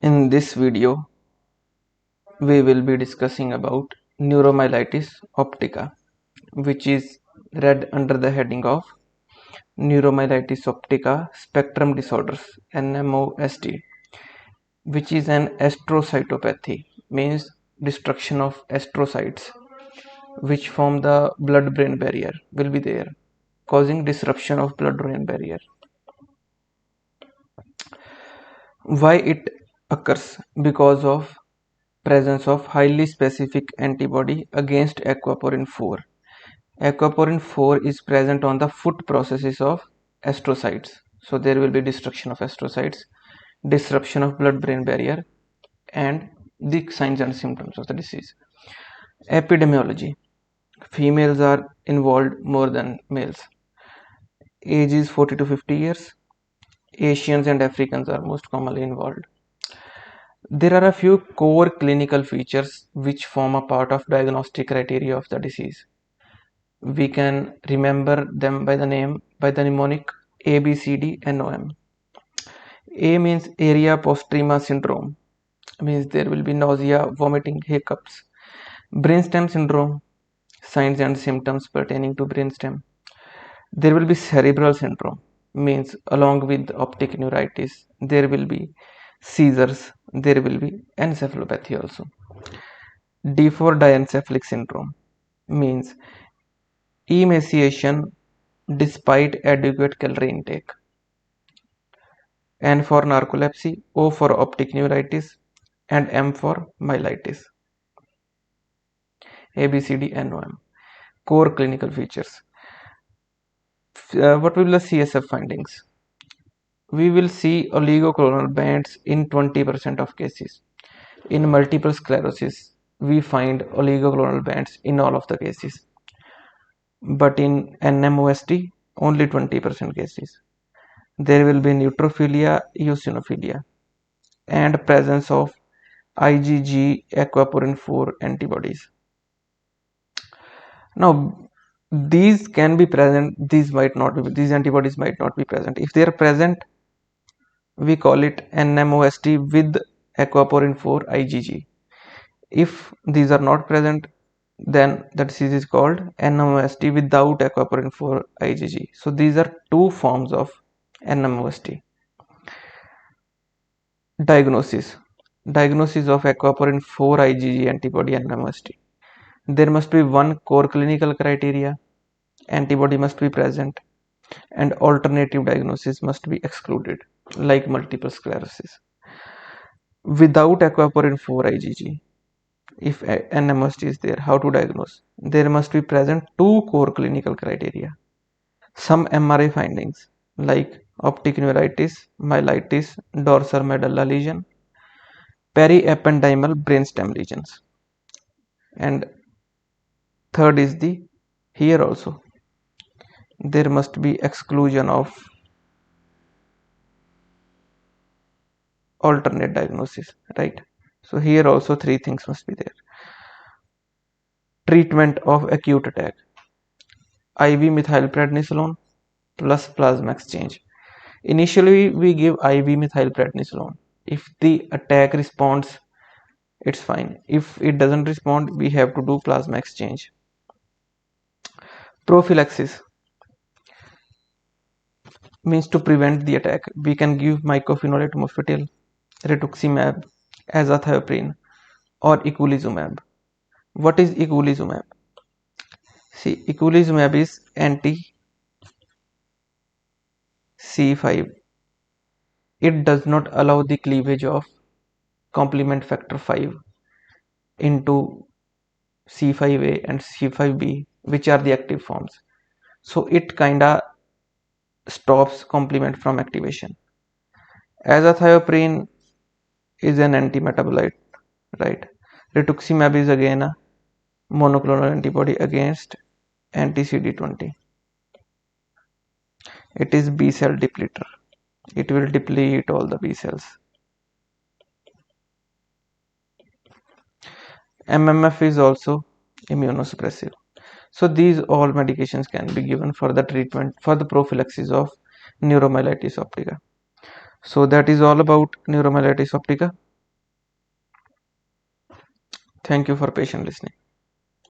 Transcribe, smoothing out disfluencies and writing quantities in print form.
In this video, we will be discussing about neuromyelitis optica, which is read under the heading of neuromyelitis optica spectrum disorders (Nmosd), which is an astrocytopathy, means destruction of astrocytes, which form the blood-brain barrier, will be there, causing disruption of blood-brain barrier. Why it occurs? Because of presence of highly specific antibody against aquaporin 4. Aquaporin 4 is present on the foot processes of astrocytes. So there will be destruction of astrocytes, disruption of blood-brain barrier, and the signs and symptoms of the disease. Epidemiology. Females are involved more than males. Age is 40 to 50 years. Asians and Africans are most commonly involved. There are a few core clinical features which form a part of diagnostic criteria of the disease. We can remember them by the mnemonic ABCD-NOM. A means area postrema syndrome, means there will be nausea, vomiting, hiccups. Brainstem syndrome, signs and symptoms pertaining to brainstem. There will be cerebral syndrome, means along with optic neuritis there will be seizures, there will be encephalopathy also. D for diencephalic syndrome, means emaciation despite adequate calorie intake. N for narcolepsy, O for optic neuritis, and M for myelitis. ABCD-NOM. Core clinical features. What will be the CSF findings? We will see oligoclonal bands in 20% of cases. In multiple sclerosis, we find oligoclonal bands in all of the cases. But in Nmosd, only 20% cases. There will be neutrophilia, eosinophilia, and presence of IgG aquaporin 4 antibodies. Now, these can be present, these antibodies might not be present. If they are present, we call it Nmosd with aquaporin 4 IgG. If these are not present, then the disease is called Nmosd without aquaporin 4 IgG. So these are two forms of Nmosd. Diagnosis of aquaporin 4 IgG antibody Nmosd. There must be one core clinical criteria, antibody must be present, and alternative diagnosis must be excluded, like multiple sclerosis. Without aquaporin 4 IgG, if Nmosd is there, how to diagnose? There must be present two core clinical criteria. Some MRI findings like optic neuritis, myelitis, dorsal medulla lesion, periependymal brainstem lesions. And third is here also there must be exclusion of alternate diagnosis, right? So here also three things must be there. Treatment of acute attack: IV methylprednisolone plus plasma exchange. Initially we give IV methylprednisolone. If the attack responds, it's fine. If it doesn't respond, we have to do plasma exchange. Prophylaxis means to prevent the attack. We can give mycophenolate mofetil, rituximab, azathioprine, or eculizumab. What is eculizumab? See, eculizumab is anti-C5. It does not allow the cleavage of complement factor 5 into C5a and C5b, which are the active forms. So it kinda stops complement from activation. Azathioprine is an anti-metabolite, right? Rituximab is again a monoclonal antibody against anti-CD20. It is B cell depleter. It will deplete all the B cells. MMF is also immunosuppressive. So these all medications can be given for the treatment, for the prophylaxis of neuromyelitis optica. So that is all about neuromyelitis optica. Thank you for patient listening.